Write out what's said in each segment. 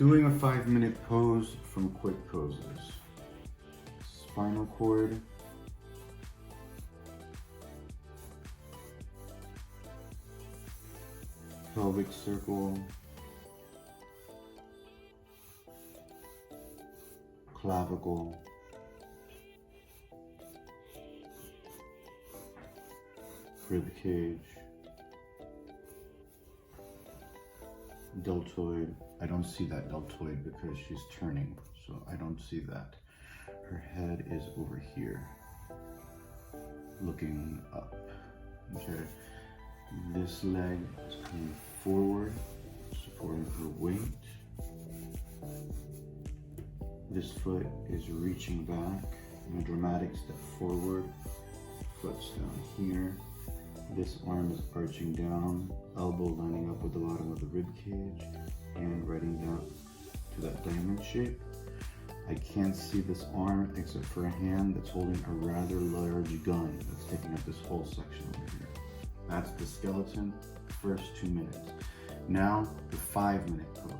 Doing a 5-minute pose from Quick Poses. Spinal cord. Pelvic circle. Clavicle. Rib cage. Deltoid. I don't see that deltoid because she's turning, so I don't see that. Her head is over here, looking up. Okay. This leg is coming forward, supporting her weight. This foot is reaching back in a dramatic step forward. Foot's down here. This arm is arching down, elbow lining up with the bottom of the rib cage, and riding down to that diamond shape. I can't see this arm except for a hand that's holding a rather large gun that's taking up this whole section over here. That's the skeleton, first 2 minutes. Now, the 5-minute pose,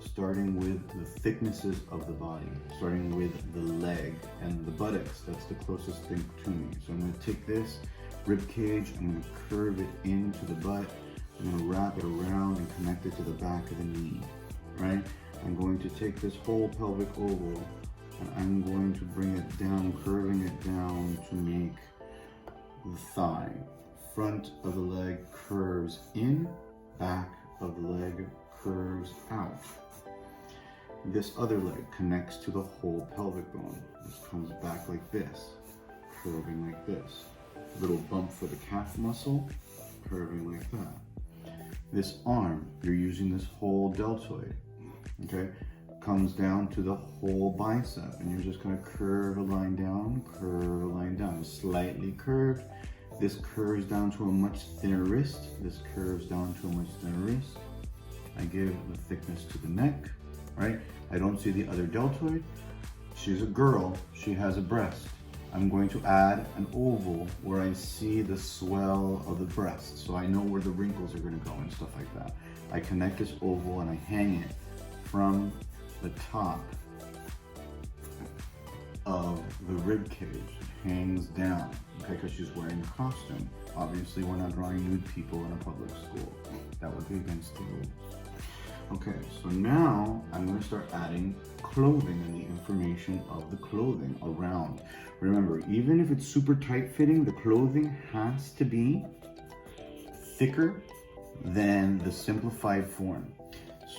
starting with the thicknesses of the body, starting with the leg and the buttocks. That's the closest thing to me. So I'm gonna take this rib cage, I'm gonna curve it into the butt, I'm gonna wrap it around and connect it to the back of the knee, right? I'm going to take this whole pelvic oval and I'm going to bring it down, curving it down to make the thigh. Front of the leg curves in, back of the leg curves out. This other leg connects to the whole pelvic bone. This comes back like this, curving like this. Little bump for the calf muscle, curving like that. This arm, you're using this whole deltoid, okay? Comes down to the whole bicep, and you're just gonna curve a line down, slightly curved. This curves down to a much thinner wrist. This curves down to a much thinner wrist. I give the thickness to the neck, right? I don't see the other deltoid. She's a girl, she has a breast. I'm going to add an oval where I see the swell of the breast, so I know where the wrinkles are going to go and stuff like that. I connect this oval and I hang it from the top of the rib cage. It hangs down, okay, because she's wearing a costume. Obviously, we're not drawing nude people in a public school. That would be against the rules. Okay, so now I'm going to start adding clothing and the information of the clothing around. Remember, even if it's super tight fitting, the clothing has to be thicker than the simplified form.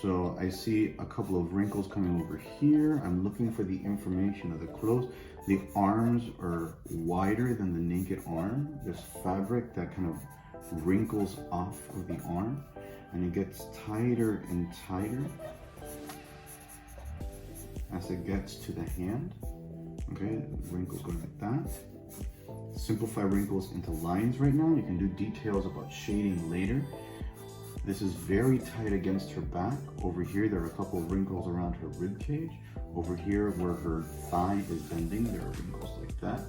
So I see a couple of wrinkles coming over here. I'm looking for the information of the clothes. The arms are wider than the naked arm. There's fabric that kind of wrinkles off of the arm, and it gets tighter and tighter as it gets to the hand. Okay, wrinkles going like that. Simplify wrinkles into lines right now. You can do details about shading later. This is very tight against her back. Over here, there are a couple of wrinkles around her rib cage. Over here, where her thigh is bending, there are wrinkles like that.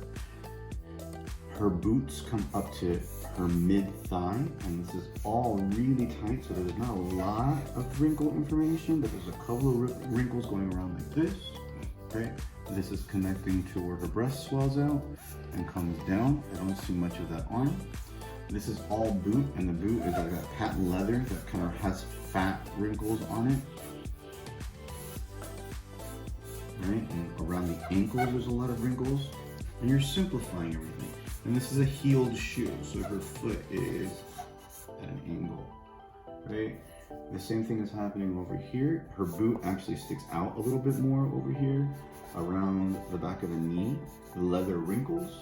Her boots come up to her mid-thigh, and this is all really tight, so there's not a lot of wrinkle information, but there's a couple of wrinkles going around like this, okay? This is connecting to where her breast swells out and comes down. I don't see much of that arm. This is all boot, and the boot is like a patent leather that kind of has fat wrinkles on it. Right, and around the ankle there's a lot of wrinkles. And you're simplifying everything. And this is a heeled shoe, so her foot is at an angle, right? The same thing is happening over here. Her boot actually sticks out a little bit more over here, around the back of the knee, the leather wrinkles,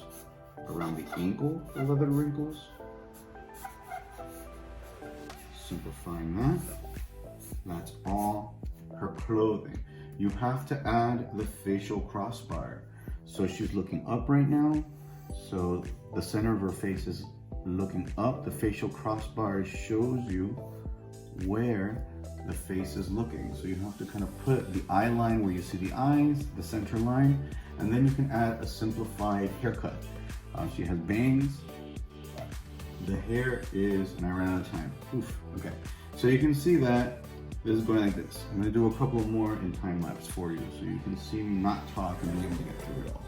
around the ankle, the leather wrinkles. Simplifying that. That's all her clothing. You have to add the facial crossbar. So she's looking up right now. So the center of her face is looking up. The facial crossbar shows you where the face is looking. So you have to kind of put the eye line where you see the eyes, the center line, and then you can add a simplified haircut. She has bangs. The hair is, and I ran out of time. Oof, okay. So you can see that This is going like this. I'm gonna do a couple more in time lapse for you so you can see me not talk and be able to get through it all.